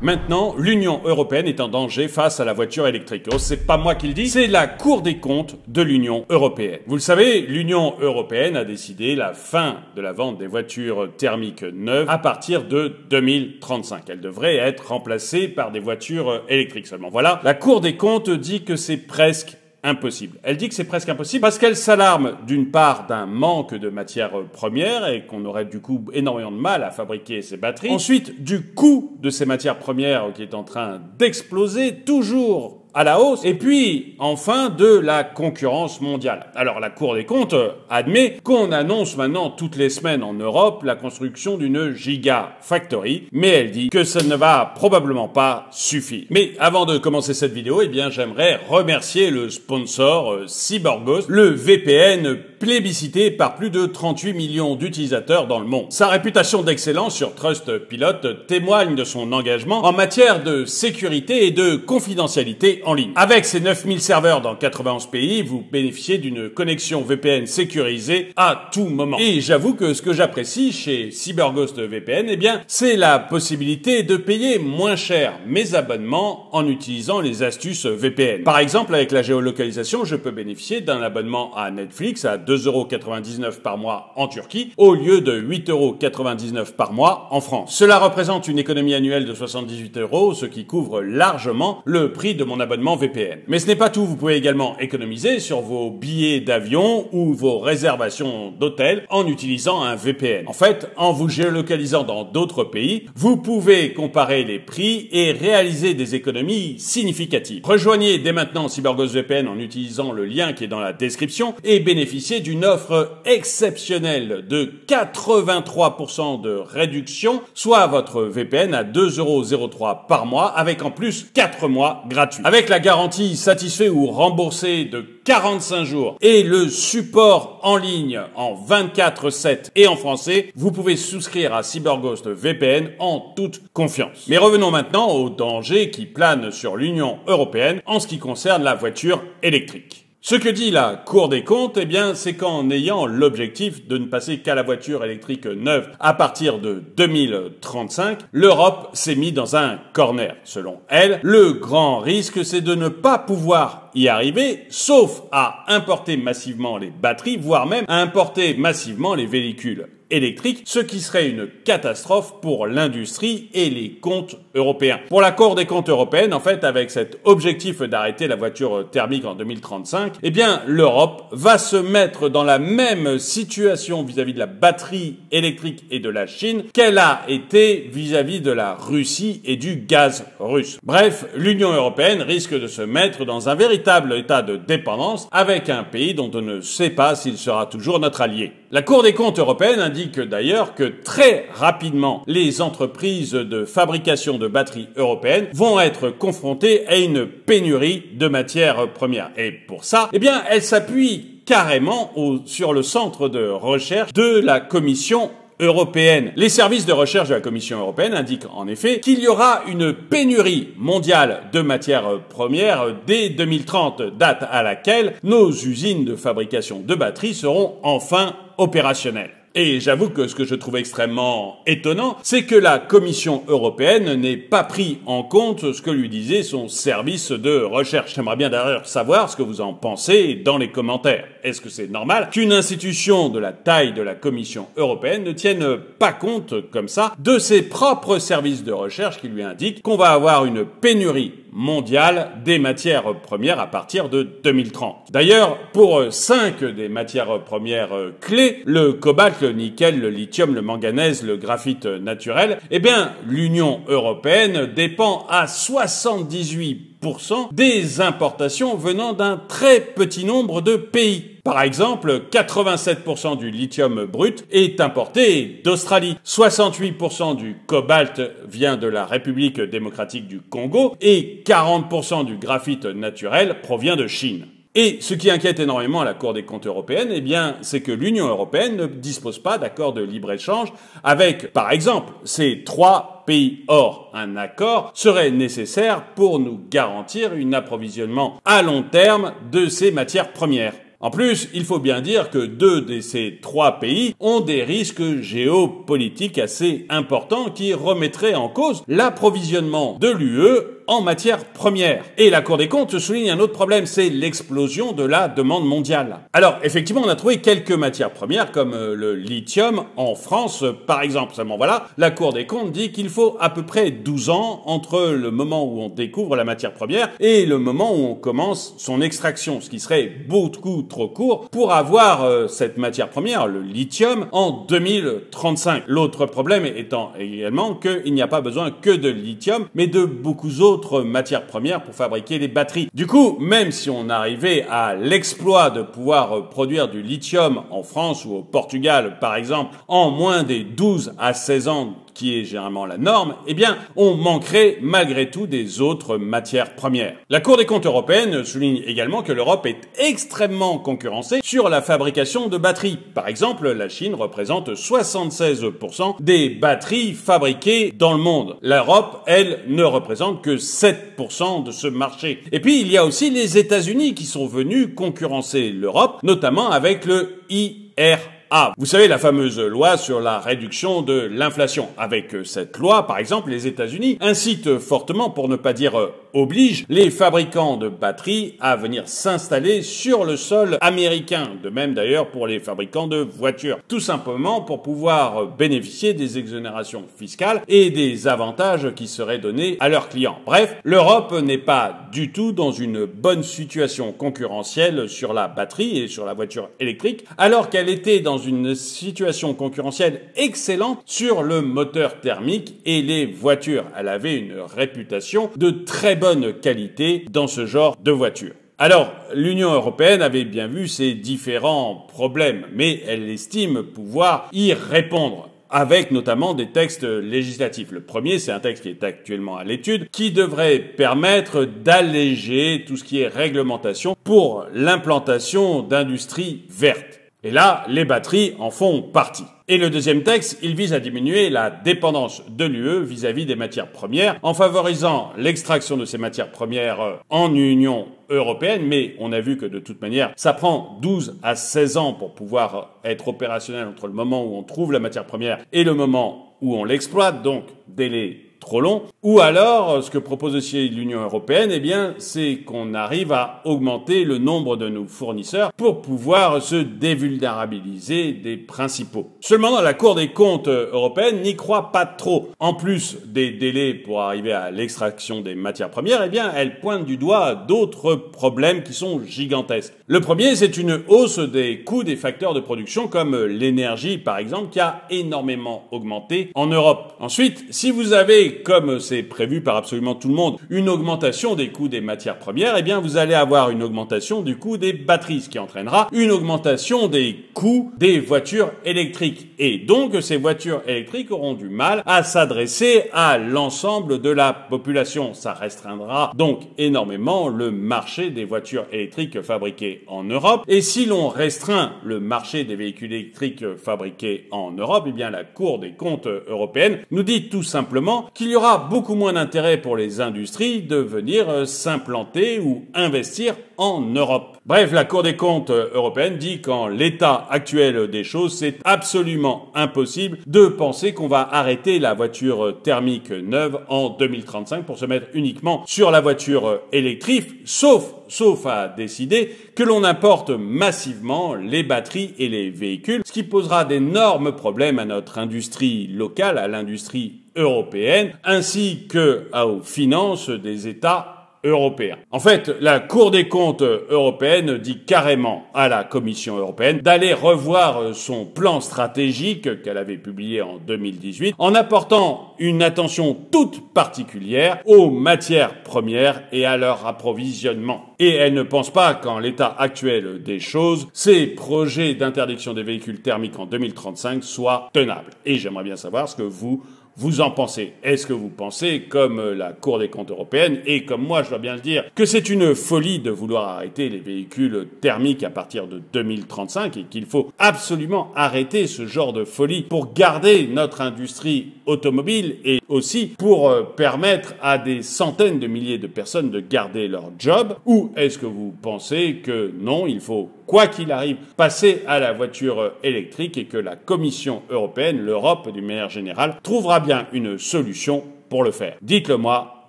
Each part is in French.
Maintenant, l'Union européenne est en danger face à la voiture électrique. Oh, c'est pas moi qui le dis, c'est la Cour des comptes de l'Union européenne. Vous le savez, l'Union européenne a décidé la fin de la vente des voitures thermiques neuves à partir de 2035. Elles devraient être remplacées par des voitures électriques seulement. Voilà, la Cour des comptes dit que c'est presque impossible. Elle dit que c'est presque impossible parce qu'elle s'alarme d'une part d'un manque de matières premières et qu'on aurait du coup énormément de mal à fabriquer ces batteries. Ensuite, du coût de ces matières premières qui est en train d'exploser toujours à la hausse, et puis enfin de la concurrence mondiale. Alors la Cour des comptes admet qu'on annonce maintenant toutes les semaines en Europe la construction d'une gigafactory, mais elle dit que ça ne va probablement pas suffire. Mais avant de commencer cette vidéo, eh bien j'aimerais remercier le sponsor CyberGhost, le VPN plébiscité par plus de 38 millions d'utilisateurs dans le monde. Sa réputation d'excellence sur Trustpilot témoigne de son engagement en matière de sécurité et de confidentialité en ligne. Avec ses 9000 serveurs dans 91 pays, vous bénéficiez d'une connexion VPN sécurisée à tout moment. Et j'avoue que ce que j'apprécie chez CyberGhost VPN, eh bien, c'est la possibilité de payer moins cher mes abonnements en utilisant les astuces VPN. Par exemple, avec la géolocalisation, je peux bénéficier d'un abonnement à Netflix à 2,99 € par mois en Turquie au lieu de 8,99 € par mois en France. Cela représente une économie annuelle de 78 €, ce qui couvre largement le prix de mon abonnement VPN. Mais ce n'est pas tout, vous pouvez également économiser sur vos billets d'avion ou vos réservations d'hôtel en utilisant un VPN. En fait, en vous géolocalisant dans d'autres pays, vous pouvez comparer les prix et réaliser des économies significatives. Rejoignez dès maintenant CyberGhost VPN en utilisant le lien qui est dans la description et bénéficiez d'une offre exceptionnelle de 83% de réduction, soit votre VPN à 2,03 € par mois avec en plus 4 mois gratuits. Avec la garantie satisfait ou remboursé de 45 jours et le support en ligne en 24/7 et en français, vous pouvez souscrire à CyberGhost VPN en toute confiance. Mais revenons maintenant aux dangers qui planent sur l'Union européenne en ce qui concerne la voiture électrique. Ce que dit la Cour des comptes, eh bien, c'est qu'en ayant l'objectif de ne passer qu'à la voiture électrique neuve à partir de 2035, l'Europe s'est mise dans un corner. Selon elle, le grand risque, c'est de ne pas pouvoir y arriver, sauf à importer massivement les batteries, voire même à importer massivement les véhicules électrique, ce qui serait une catastrophe pour l'industrie et les comptes européens. Pour la Cour des comptes européenne, en fait, avec cet objectif d'arrêter la voiture thermique en 2035, eh bien, l'Europe va se mettre dans la même situation vis-à-vis de la batterie électrique et de la Chine qu'elle a été vis-à-vis de la Russie et du gaz russe. Bref, l'Union européenne risque de se mettre dans un véritable état de dépendance avec un pays dont on ne sait pas s'il sera toujours notre allié. La Cour des comptes européenne indique d'ailleurs que très rapidement, les entreprises de fabrication de batteries européennes vont être confrontées à une pénurie de matières premières. Et pour ça, eh bien, elle s'appuie carrément sur le centre de recherche de la Commission européenne. Les services de recherche de la Commission européenne indiquent en effet qu'il y aura une pénurie mondiale de matières premières dès 2030, date à laquelle nos usines de fabrication de batteries seront enfin opérationnelles. Et j'avoue que ce que je trouve extrêmement étonnant, c'est que la Commission européenne n'ait pas pris en compte ce que lui disait son service de recherche. J'aimerais bien d'ailleurs savoir ce que vous en pensez dans les commentaires. Est-ce que c'est normal qu'une institution de la taille de la Commission européenne ne tienne pas compte comme ça de ses propres services de recherche qui lui indiquent qu'on va avoir une pénurie mondiale des matières premières à partir de 2030. D'ailleurs, pour 5 des matières premières clés, le cobalt, le nickel, le lithium, le manganèse, le graphite naturel, eh bien, l'Union européenne dépend à 78% des importations venant d'un très petit nombre de pays. Par exemple, 87% du lithium brut est importé d'Australie, 68% du cobalt vient de la République démocratique du Congo et 40% du graphite naturel provient de Chine. Et ce qui inquiète énormément la Cour des comptes européenne, eh bien, c'est que l'Union européenne ne dispose pas d'accord de libre-échange avec, par exemple, ces 3 pays. Or, un accord serait nécessaire pour nous garantir un approvisionnement à long terme de ces matières premières. En plus, il faut bien dire que deux de ces trois pays ont des risques géopolitiques assez importants qui remettraient en cause l'approvisionnement de l'UE en matières premières. Et la Cour des comptes souligne un autre problème, c'est l'explosion de la demande mondiale. Alors, effectivement, on a trouvé quelques matières premières, comme le lithium en France, par exemple. Seulement voilà, la Cour des comptes dit qu'il faut à peu près 12 ans entre le moment où on découvre la matière première et le moment où on commence son extraction, ce qui serait beaucoup trop court pour avoir cette matière première, le lithium, en 2035. L'autre problème étant également qu'il n'y a pas besoin que de lithium, mais de beaucoup d'autres matières premières pour fabriquer les batteries. Du coup, même si on arrivait à l'exploit de pouvoir produire du lithium en France ou au Portugal, par exemple, en moins des 12 à 16 ans, qui est généralement la norme, eh bien, on manquerait malgré tout des autres matières premières. La Cour des comptes européenne souligne également que l'Europe est extrêmement concurrencée sur la fabrication de batteries. Par exemple, la Chine représente 76% des batteries fabriquées dans le monde. L'Europe, elle, ne représente que 7% de ce marché. Et puis, il y a aussi les États-Unis qui sont venus concurrencer l'Europe, notamment avec le IRA. Vous savez, la fameuse loi sur la réduction de l'inflation. Avec cette loi, par exemple, les États-Unis incitent fortement, pour ne pas dire obligent, les fabricants de batteries à venir s'installer sur le sol américain. De même d'ailleurs pour les fabricants de voitures. Tout simplement pour pouvoir bénéficier des exonérations fiscales et des avantages qui seraient donnés à leurs clients. Bref, l'Europe n'est pas du tout dans une bonne situation concurrentielle sur la batterie et sur la voiture électrique, alors qu'elle était dans une situation concurrentielle excellente sur le moteur thermique et les voitures. Elle avait une réputation de très bonne qualité dans ce genre de voiture. Alors, l'Union européenne avait bien vu ces différents problèmes, mais elle estime pouvoir y répondre, avec notamment des textes législatifs. Le premier, c'est un texte qui est actuellement à l'étude, qui devrait permettre d'alléger tout ce qui est réglementation pour l'implantation d'industries vertes. Et là, les batteries en font partie. Et le deuxième texte, il vise à diminuer la dépendance de l'UE vis-à-vis des matières premières en favorisant l'extraction de ces matières premières en Union européenne, mais on a vu que de toute manière, ça prend 12 à 16 ans pour pouvoir être opérationnel entre le moment où on trouve la matière première et le moment où on l'exploite, donc délai trop long. Ou alors, ce que propose aussi l'Union européenne, eh bien, c'est qu'on arrive à augmenter le nombre de nos fournisseurs pour pouvoir se dévulnérabiliser des principaux. Seulement, la Cour des comptes européenne n'y croit pas trop. En plus des délais pour arriver à l'extraction des matières premières, eh bien, elle pointe du doigt d'autres problèmes qui sont gigantesques. Le premier, c'est une hausse des coûts des facteurs de production comme l'énergie, par exemple, qui a énormément augmenté en Europe. Ensuite, si vous avez, comme c'est prévu par absolument tout le monde, une augmentation des coûts des matières premières, eh bien vous allez avoir une augmentation du coût des batteries, ce qui entraînera une augmentation des coûts des voitures électriques. Et donc ces voitures électriques auront du mal à s'adresser à l'ensemble de la population. Ça restreindra donc énormément le marché des voitures électriques fabriquées en Europe. Et si l'on restreint le marché des véhicules électriques fabriqués en Europe, eh bien la Cour des comptes européenne nous dit tout simplement qu'il y aura beaucoup moins d'intérêt pour les industries de venir s'implanter ou investir en Europe. Bref, la Cour des comptes européenne dit qu'en l'état actuel des choses, c'est absolument impossible de penser qu'on va arrêter la voiture thermique neuve en 2035 pour se mettre uniquement sur la voiture électrique, sauf à décider que l'on importe massivement les batteries et les véhicules, ce qui posera d'énormes problèmes à notre industrie locale, à l'industrie européenne, ainsi que aux finances des États européens. En fait, la Cour des comptes européenne dit carrément à la Commission européenne d'aller revoir son plan stratégique qu'elle avait publié en 2018 en apportant une attention toute particulière aux matières premières et à leur approvisionnement. Et elle ne pense pas qu'en l'état actuel des choses, ces projets d'interdiction des véhicules thermiques en 2035 soient tenables. Et j'aimerais bien savoir ce que vous en pensez. Est-ce que vous pensez, comme la Cour des comptes européenne, et comme moi je dois bien le dire, que c'est une folie de vouloir arrêter les véhicules thermiques à partir de 2035 et qu'il faut absolument arrêter ce genre de folie pour garder notre industrie automobile et aussi pour permettre à des centaines de milliers de personnes de garder leur job? Ou est-ce que vous pensez que non, il faut quoi qu'il arrive, passer à la voiture électrique et que la Commission européenne, l'Europe d'une manière générale, trouvera bien une solution pour le faire. Dites-le moi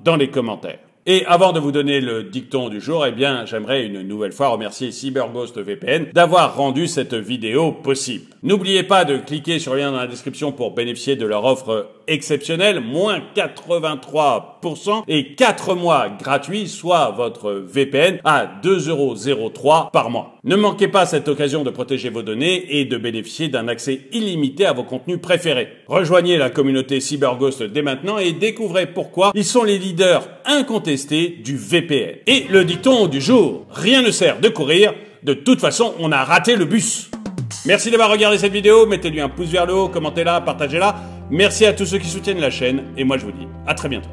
dans les commentaires. Et avant de vous donner le dicton du jour, eh bien, j'aimerais une nouvelle fois remercier CyberGhost VPN d'avoir rendu cette vidéo possible. N'oubliez pas de cliquer sur le lien dans la description pour bénéficier de leur offre exceptionnelle, moins 83% et 4 mois gratuits, soit votre VPN à 2,03 € par mois. Ne manquez pas cette occasion de protéger vos données et de bénéficier d'un accès illimité à vos contenus préférés. Rejoignez la communauté CyberGhost dès maintenant et découvrez pourquoi ils sont les leaders incontestés du VPN. Et le dicton du jour, rien ne sert de courir, de toute façon on a raté le bus. Merci d'avoir regardé cette vidéo, mettez-lui un pouce vers le haut, commentez-la, partagez-la. Merci à tous ceux qui soutiennent la chaîne et moi je vous dis à très bientôt.